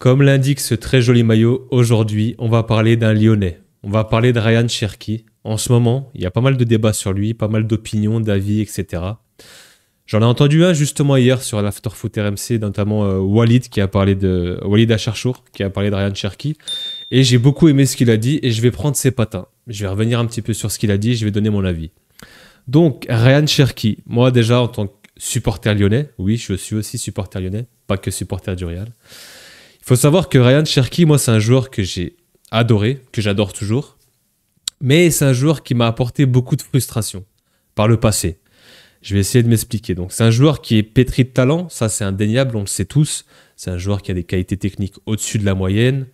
Comme l'indique ce très joli maillot, aujourd'hui, on va parler d'un Lyonnais. On va parler de Ryan Cherki. En ce moment, il y a pas mal de débats sur lui, pas mal d'opinions, d'avis, etc. J'en ai entendu un justement hier sur l'Afterfoot RMC, notamment Walid qui a parlé de Walid Acharchour, qui a parlé de Ryan Cherki. Et j'ai beaucoup aimé ce qu'il a dit et je vais prendre ses patins. Je vais revenir un petit peu sur ce qu'il a dit et je vais donner mon avis. Donc, Ryan Cherki, moi déjà en tant que supporter lyonnais, oui, je suis aussi supporter lyonnais, pas que supporter du Real. Il faut savoir que Ryan Cherki, moi, c'est un joueur que j'ai adoré, que j'adore toujours. Mais c'est un joueur qui m'a apporté beaucoup de frustration par le passé. Je vais essayer de m'expliquer. Donc, c'est un joueur qui est pétri de talent, ça c'est indéniable, on le sait tous. C'est un joueur qui a des qualités techniques au-dessus de la moyenne.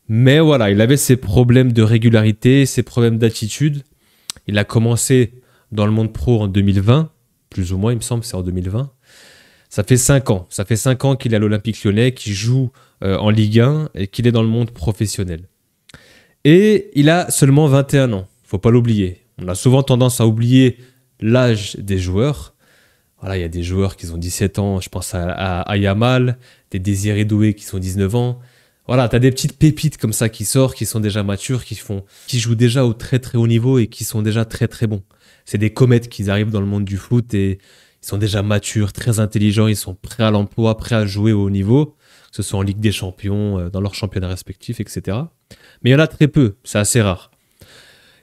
Mais voilà, il avait ses problèmes de régularité, ses problèmes d'attitude. Il a commencé dans le monde pro en 2020, plus ou moins, il me semble, c'est en 2020. Ça fait 5 ans. Ça fait 5 ans qu'il est à l'Olympique Lyonnais, qu'il joue en Ligue 1 et qu'il est dans le monde professionnel. Et il a seulement 21 ans. Il ne faut pas l'oublier. On a souvent tendance à oublier l'âge des joueurs. Voilà, il y a des joueurs qui ont 17 ans, je pense à Yamal, des Désiré Doué qui sont 19 ans. Voilà, tu as des petites pépites comme ça qui sortent, qui sont déjà matures, qui jouent déjà au très très haut niveau et qui sont déjà très très bons. C'est des comètes qui arrivent dans le monde du foot et ils sont déjà matures, très intelligents, ils sont prêts à l'emploi, prêts à jouer au haut niveau, que ce soit en Ligue des Champions, dans leurs championnats respectifs, etc. Mais il y en a très peu, c'est assez rare.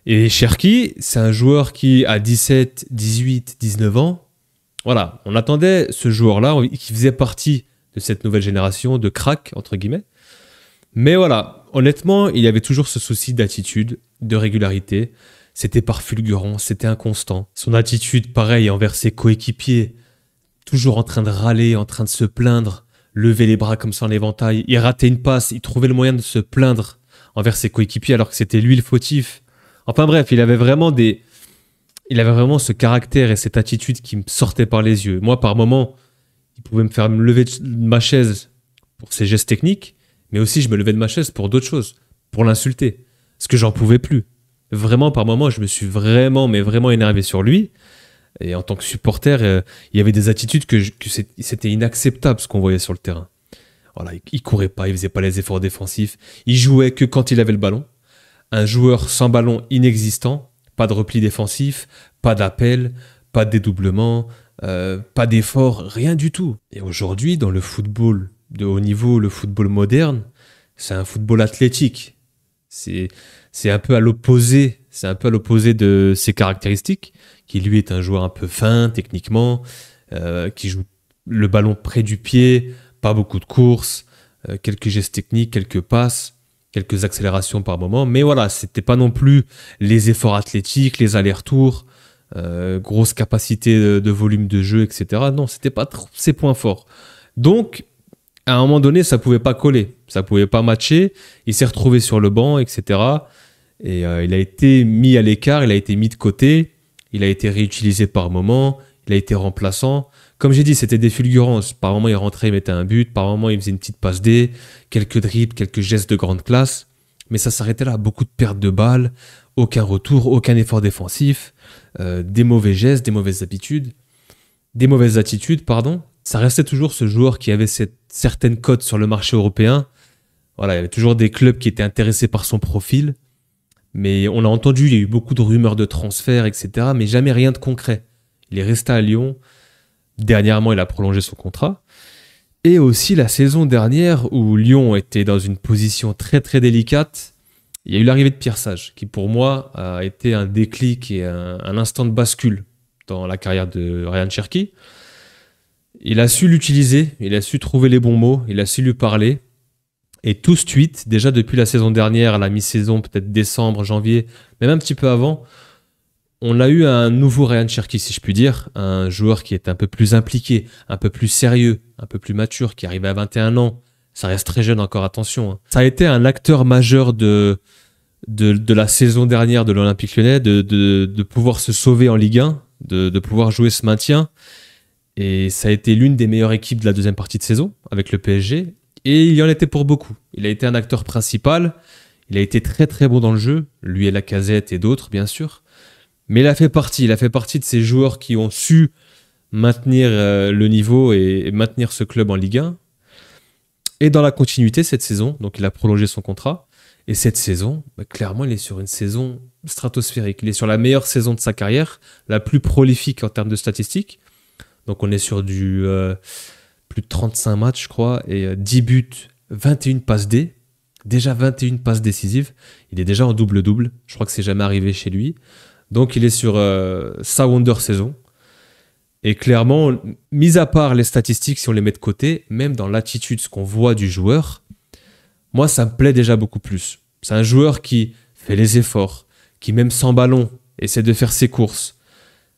Et Cherki, c'est un joueur qui a 17, 18, 19 ans. Voilà, on attendait ce joueur-là, qui faisait partie de cette nouvelle génération de cracks, entre guillemets. Mais voilà, honnêtement, il y avait toujours ce souci d'attitude, de régularité. C'était par fulgurant, c'était inconstant. Son attitude, pareil, envers ses coéquipiers, toujours en train de râler, en train de se plaindre, lever les bras comme ça en éventail. Il ratait une passe, il trouvait le moyen de se plaindre envers ses coéquipiers alors que c'était lui le fautif. Enfin bref, il avait vraiment ce caractère et cette attitude qui me sortait par les yeux. Moi, par moments, il pouvait me faire me lever de ma chaise pour ses gestes techniques, mais aussi je me levais de ma chaise pour d'autres choses, pour l'insulter, parce que j'en pouvais plus. Vraiment, par moments, je me suis vraiment énervé sur lui. Et en tant que supporter, il y avait des attitudes que c'était inacceptable ce qu'on voyait sur le terrain. Voilà, il courait pas, il faisait pas les efforts défensifs. Il jouait que quand il avait le ballon. Un joueur sans ballon inexistant, pas de repli défensif, pas d'appel, pas de dédoublement, pas d'effort, rien du tout. Et aujourd'hui, dans le football de haut niveau, le football moderne, c'est un football athlétique. C'est un peu à l'opposé, de ses caractéristiques, qui lui est un joueur un peu fin techniquement, qui joue le ballon près du pied, pas beaucoup de courses, quelques gestes techniques, quelques passes, quelques accélérations par moment. Mais voilà, c'était pas non plus les efforts athlétiques, les allers-retours, grosse capacité de volume de jeu, etc. Non, c'était pas ses points forts. Donc, à un moment donné, ça pouvait pas coller, ça pouvait pas matcher. Il s'est retrouvé sur le banc, etc. Et il a été mis à l'écart, il a été mis de côté, il a été réutilisé par moment, il a été remplaçant. Comme j'ai dit, c'était des fulgurances. Par moment, il rentrait, il mettait un but, par moment, il faisait une petite passe D, quelques dribbles, quelques gestes de grande classe. Mais ça s'arrêtait là, beaucoup de pertes de balles, aucun retour, aucun effort défensif, des mauvais gestes, des mauvaises attitudes, pardon. Ça restait toujours ce joueur qui avait cette certaine cote sur le marché européen. Voilà, il y avait toujours des clubs qui étaient intéressés par son profil. Mais on a entendu, il y a eu beaucoup de rumeurs de transfert, etc. Mais jamais rien de concret. Il est resté à Lyon. Dernièrement, il a prolongé son contrat. Et aussi la saison dernière, où Lyon était dans une position très très délicate, il y a eu l'arrivée de Pierre Sage, qui pour moi a été un déclic et un instant de bascule dans la carrière de Ryan Cherki. Il a su l'utiliser, il a su trouver les bons mots, il a su lui parler. Et tout de suite, déjà depuis la saison dernière, à la mi-saison, peut-être décembre, janvier, même un petit peu avant, on a eu un nouveau Ryan Cherki, si je puis dire, un joueur qui est un peu plus impliqué, un peu plus sérieux, un peu plus mature, qui arrive à 21 ans. Ça reste très jeune encore, attention. Ça a été un acteur majeur de la saison dernière de l'Olympique Lyonnais, de pouvoir se sauver en Ligue 1, de pouvoir jouer ce maintien. Et ça a été l'une des meilleures équipes de la deuxième partie de saison, avec le PSG. Et il y en était pour beaucoup. Il a été un acteur principal. Il a été très très bon dans le jeu. Lui et Lacazette et d'autres, bien sûr. Mais il a fait partie de ces joueurs qui ont su maintenir le niveau et maintenir ce club en Ligue 1. est dans la continuité cette saison, donc il a prolongé son contrat. Et cette saison, clairement, il est sur une saison stratosphérique. Il est sur la meilleure saison de sa carrière, la plus prolifique en termes de statistiques. Donc on est sur du plus de 35 matchs, je crois, et 10 buts, 21 passes D. Déjà 21 passes décisives. Il est déjà en double-double. Je crois que c'est jamais arrivé chez lui. Donc il est sur sa wonder saison. Et clairement, mis à part les statistiques, si on les met de côté, même dans l'attitude, ce qu'on voit du joueur, moi, ça me plaît déjà beaucoup plus. C'est un joueur qui fait les efforts, qui même sans ballon, essaie de faire ses courses.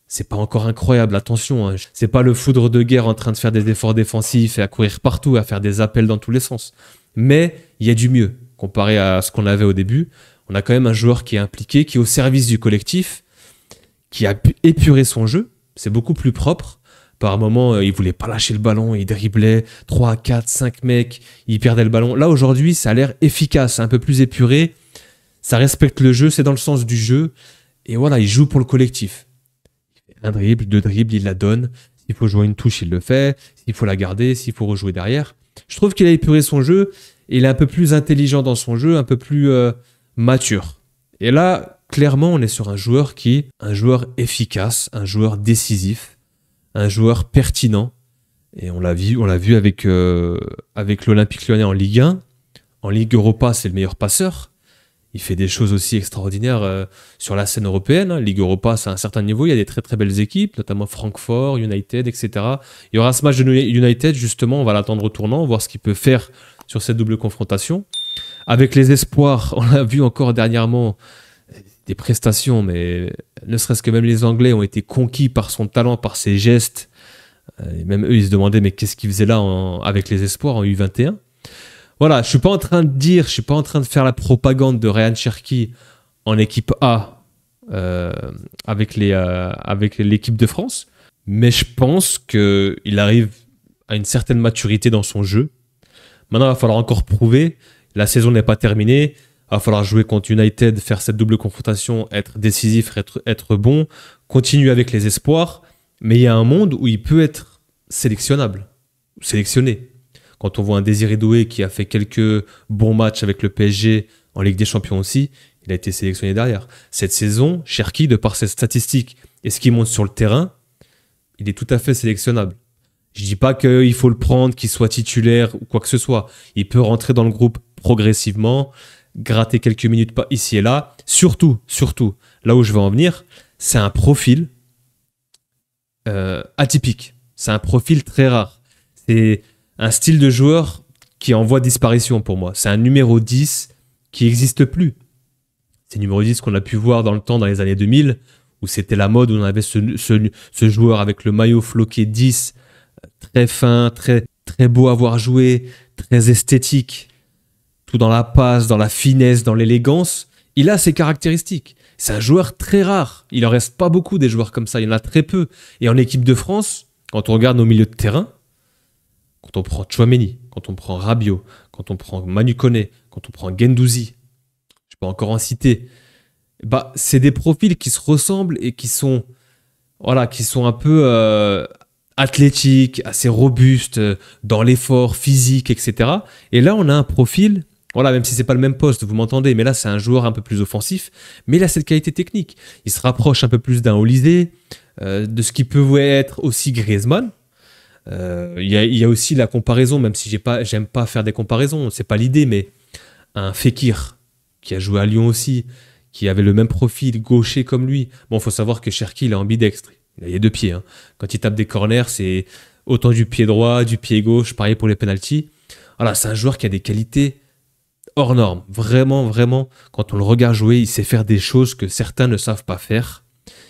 C'est pas encore incroyable, attention. Hein. C'est pas le foudre de guerre en train de faire des efforts défensifs et à courir partout, à faire des appels dans tous les sens. Mais il y a du mieux. Comparé à ce qu'on avait au début, on a quand même un joueur qui est impliqué, qui est au service du collectif, qui a pu épurer son jeu. C'est beaucoup plus propre. Par moments, il voulait pas lâcher le ballon, il driblait 3, 4, 5 mecs, il perdait le ballon. Là, aujourd'hui, ça a l'air efficace, un peu plus épuré. Ça respecte le jeu, c'est dans le sens du jeu. Et voilà, il joue pour le collectif. Un dribble, deux dribbles, il la donne. S'il faut jouer une touche, il le fait. S'il faut la garder, s'il faut rejouer derrière. Je trouve qu'il a épuré son jeu. Et il est un peu plus intelligent dans son jeu, un peu plus mature. Et là, clairement, on est sur un joueur efficace, un joueur décisif, un joueur pertinent. Et on l'a vu avec l'Olympique Lyonnais en Ligue 1. En Ligue Europa, c'est le meilleur passeur. Il fait des choses aussi extraordinaires sur la scène européenne. Hein. Ligue Europa, c'est à un certain niveau. Il y a des très très belles équipes, notamment Francfort, United, etc. Il y aura ce match de United, justement, on va l'attendre au tournant, voir ce qu'il peut faire sur cette double confrontation. Avec les espoirs, on a vu encore dernièrement des prestations, mais ne serait-ce que même les Anglais ont été conquis par son talent, par ses gestes. Et même eux, ils se demandaient, mais qu'est-ce qu'il faisait là avec les espoirs en U21 ? Voilà, je suis pas en train de faire la propagande de Ryan Cherki en équipe A avec l'équipe de France, mais je pense qu'il arrive à une certaine maturité dans son jeu. Maintenant, il va falloir encore prouver. La saison n'est pas terminée. Il va falloir jouer contre United, faire cette double confrontation, être décisif, être bon, continuer avec les espoirs. Mais il y a un monde où il peut être sélectionné. Quand on voit un Désiré Doué qui a fait quelques bons matchs avec le PSG en Ligue des Champions aussi, il a été sélectionné derrière. Cette saison, Cherki, de par ses statistiques et ce qu'il montre sur le terrain, il est tout à fait sélectionnable. Je dis pas qu'il faut le prendre, qu'il soit titulaire ou quoi que ce soit. Il peut rentrer dans le groupe progressivement, gratter quelques minutes ici et là. Surtout, là où je veux en venir, c'est un profil atypique. C'est un profil très rare. C'est un style de joueur qui est en voie de disparition pour moi. C'est un numéro 10 qui n'existe plus. C'est le numéro 10 qu'on a pu voir dans le temps, dans les années 2000, où c'était la mode, où on avait ce joueur avec le maillot floqué 10, très fin, très, très beau à voir jouer, très esthétique, tout dans la passe, dans la finesse, dans l'élégance. Il a ses caractéristiques. C'est un joueur très rare. Il en reste pas beaucoup des joueurs comme ça. Il y en a très peu. Et en équipe de France, quand on regarde nos milieux de terrain, quand on prend Tchouaméni, quand on prend Rabiot, quand on prend Manu Koné, quand on prend Guendouzi, je peux encore en citer, c'est des profils qui se ressemblent et qui sont un peu athlétiques, assez robustes, dans l'effort physique, etc. Et là, on a un profil, même si c'est pas le même poste, vous m'entendez, mais là, c'est un joueur un peu plus offensif, mais il a cette qualité technique. Il se rapproche un peu plus d'un Olysée, de ce qui peut être aussi Griezmann. Il y a aussi la comparaison, même si j'aime pas faire des comparaisons, c'est pas l'idée, mais un Fekir qui a joué à Lyon aussi, qui avait le même profil gaucher comme lui. Bon, faut savoir que Cherki, il est ambidextre, il a les deux pieds. Hein. Quand il tape des corners, c'est autant du pied droit, du pied gauche, pareil pour les pénaltys. Voilà, c'est un joueur qui a des qualités hors normes. Vraiment, vraiment, quand on le regarde jouer, il sait faire des choses que certains ne savent pas faire.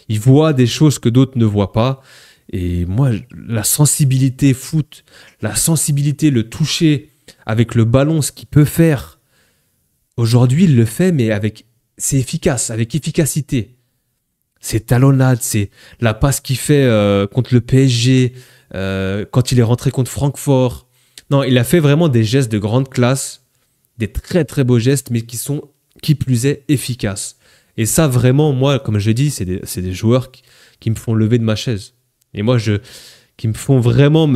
Il voit des choses que d'autres ne voient pas. Et moi, la sensibilité foot, le toucher avec le ballon, ce qu'il peut faire, aujourd'hui, il le fait, mais c'est efficace, avec efficacité. C'est talonnade, c'est la passe qu'il fait contre le PSG, quand il est rentré contre Francfort. Non, il a fait vraiment des gestes de grande classe, des très très beaux gestes, mais qui plus est, efficaces. Et ça, vraiment, moi, comme je l'ai dit, c'est des joueurs qui me font lever de ma chaise. Et moi, qui me font vraiment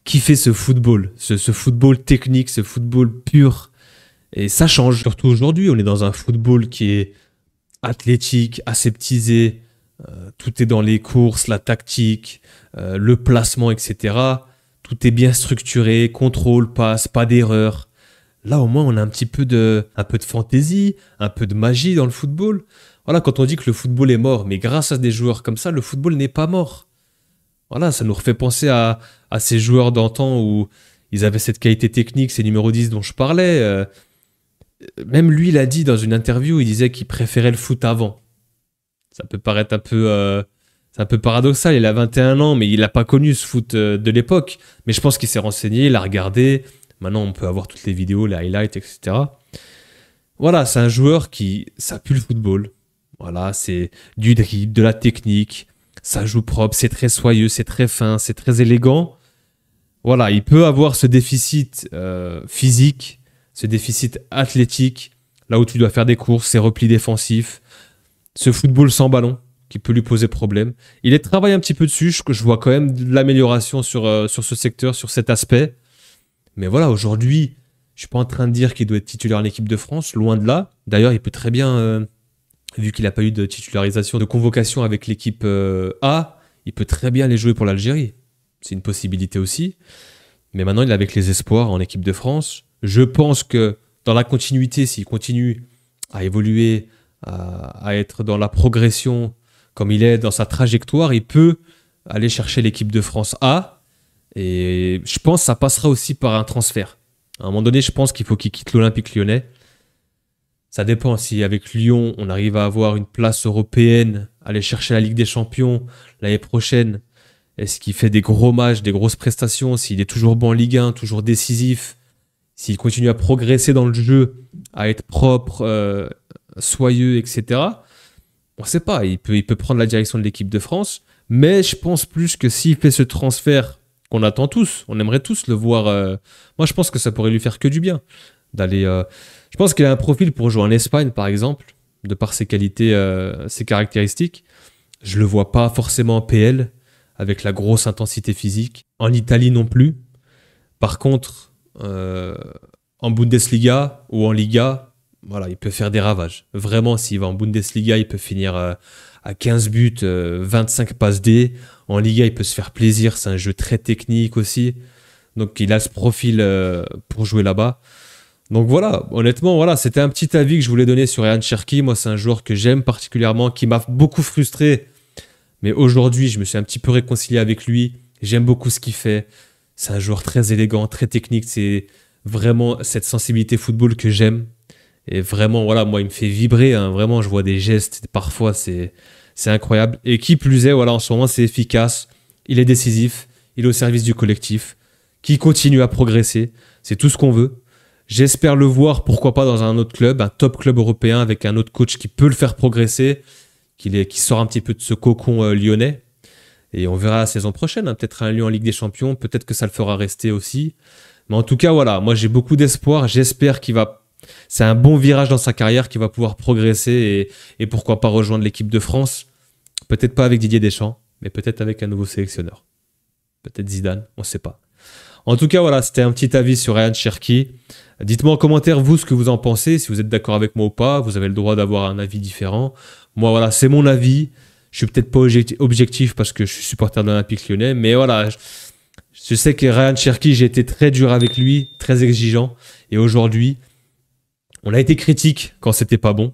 kiffer ce football, ce football technique, ce football pur. Et ça change. Surtout aujourd'hui, on est dans un football qui est athlétique, aseptisé. Tout est dans les courses, la tactique, le placement, etc. Tout est bien structuré, contrôle, passe, pas d'erreur. Là, au moins, on a un peu de fantaisie, un peu de magie dans le football. Voilà, quand on dit que le football est mort, mais grâce à des joueurs comme ça, le football n'est pas mort. Voilà, ça nous refait penser à ces joueurs d'antan où ils avaient cette qualité technique, ces numéros 10 dont je parlais. Même lui, il a dit dans une interview, il disait qu'il préférait le foot avant. Ça peut paraître c'est un peu paradoxal, il a 21 ans, mais il n'a pas connu ce foot de l'époque. Mais je pense qu'il s'est renseigné, il a regardé. Maintenant, on peut avoir toutes les vidéos, les highlights, etc. Voilà, c'est un joueur ça pue le football. Voilà, c'est du dribble, de la technique. Ça joue propre, c'est très soyeux, c'est très fin, c'est très élégant. Voilà, il peut avoir ce déficit physique, ce déficit athlétique, là où tu dois faire des courses, ses replis défensifs, ce football sans ballon qui peut lui poser problème. Il travaille un petit peu dessus, je vois quand même de l'amélioration sur ce secteur, sur cet aspect. Mais voilà, aujourd'hui, je suis pas en train de dire qu'il doit être titulaire en équipe de France, loin de là. D'ailleurs, il peut très bien, vu qu'il n'a pas eu de titularisation, de convocation avec l'équipe A, il peut très bien aller jouer pour l'Algérie. C'est une possibilité aussi. Mais maintenant, il est avec les espoirs en équipe de France. Je pense que dans la continuité, s'il continue à évoluer, à être dans la progression comme il est dans sa trajectoire, il peut aller chercher l'équipe de France A. Et je pense que ça passera aussi par un transfert. À un moment donné, je pense qu'il faut qu'il quitte l'Olympique Lyonnais. Ça dépend si avec Lyon, on arrive à avoir une place européenne, aller chercher la Ligue des Champions l'année prochaine. Est-ce qu'il fait des gros matchs, des grosses prestations, s'il est toujours bon en Ligue 1, toujours décisif, s'il continue à progresser dans le jeu, à être propre, soyeux, etc. On ne sait pas, il peut prendre la direction de l'équipe de France, mais je pense plus que s'il fait ce transfert qu'on attend tous, on aimerait tous le voir. Moi, je pense que ça pourrait lui faire que du bien d'aller. Je pense qu'il a un profil pour jouer en Espagne, par exemple, de par ses qualités, ses caractéristiques. Je le vois pas forcément en PL, avec la grosse intensité physique. En Italie non plus. Par contre, en Bundesliga ou en Liga, voilà, il peut faire des ravages. Vraiment, s'il va en Bundesliga, il peut finir à 15 buts, 25 passes D. En Liga, il peut se faire plaisir. C'est un jeu très technique aussi. Donc, il a ce profil pour jouer là-bas. Donc voilà, honnêtement, voilà, c'était un petit avis que je voulais donner sur Ryan Cherki. Moi, c'est un joueur que j'aime particulièrement, qui m'a beaucoup frustré. Mais aujourd'hui, je me suis un petit peu réconcilié avec lui. J'aime beaucoup ce qu'il fait. C'est un joueur très élégant, très technique. C'est vraiment cette sensibilité football que j'aime. Et vraiment, voilà, moi, il me fait vibrer. Hein. Vraiment, je vois des gestes. Parfois, c'est incroyable. Et qui plus est, voilà, en ce moment, c'est efficace. Il est décisif. Il est au service du collectif. Qui continue à progresser. C'est tout ce qu'on veut. J'espère le voir, pourquoi pas, dans un autre club, un top club européen avec un autre coach qui peut le faire progresser, qui sort un petit peu de ce cocon lyonnais. Et on verra la saison prochaine, hein, peut-être un Lyon en Ligue des Champions, peut-être que ça le fera rester aussi. Mais en tout cas, voilà, moi j'ai beaucoup d'espoir. J'espère c'est un bon virage dans sa carrière, qu'il va pouvoir progresser et pourquoi pas rejoindre l'équipe de France. Peut-être pas avec Didier Deschamps, mais peut-être avec un nouveau sélectionneur. Peut-être Zidane, on ne sait pas. En tout cas, voilà, c'était un petit avis sur Ryan Cherki. Dites-moi en commentaire, vous, ce que vous en pensez, si vous êtes d'accord avec moi ou pas. Vous avez le droit d'avoir un avis différent. Moi, voilà, c'est mon avis. Je suis peut-être pas objectif parce que je suis supporter de l'Olympique Lyonnais. Mais voilà, je sais que Ryan Cherki, j'ai été très dur avec lui, très exigeant. Et aujourd'hui, on a été critique quand c'était pas bon.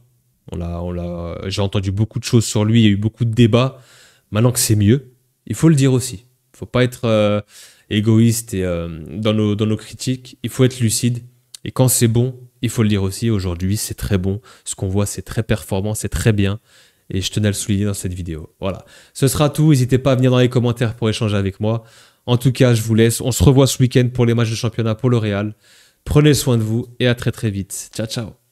J'ai entendu beaucoup de choses sur lui. Il y a eu beaucoup de débats. Maintenant que c'est mieux, il faut le dire aussi. Il ne faut pas être égoïste et dans nos critiques. Il faut être lucide. Et quand c'est bon, il faut le dire aussi. Aujourd'hui, c'est très bon. Ce qu'on voit, c'est très performant, c'est très bien. Et je tenais à le souligner dans cette vidéo. Voilà. Ce sera tout. N'hésitez pas à venir dans les commentaires pour échanger avec moi. En tout cas, je vous laisse. On se revoit ce week-end pour les matchs de championnat pour le Real. Prenez soin de vous et à très très vite. Ciao, ciao.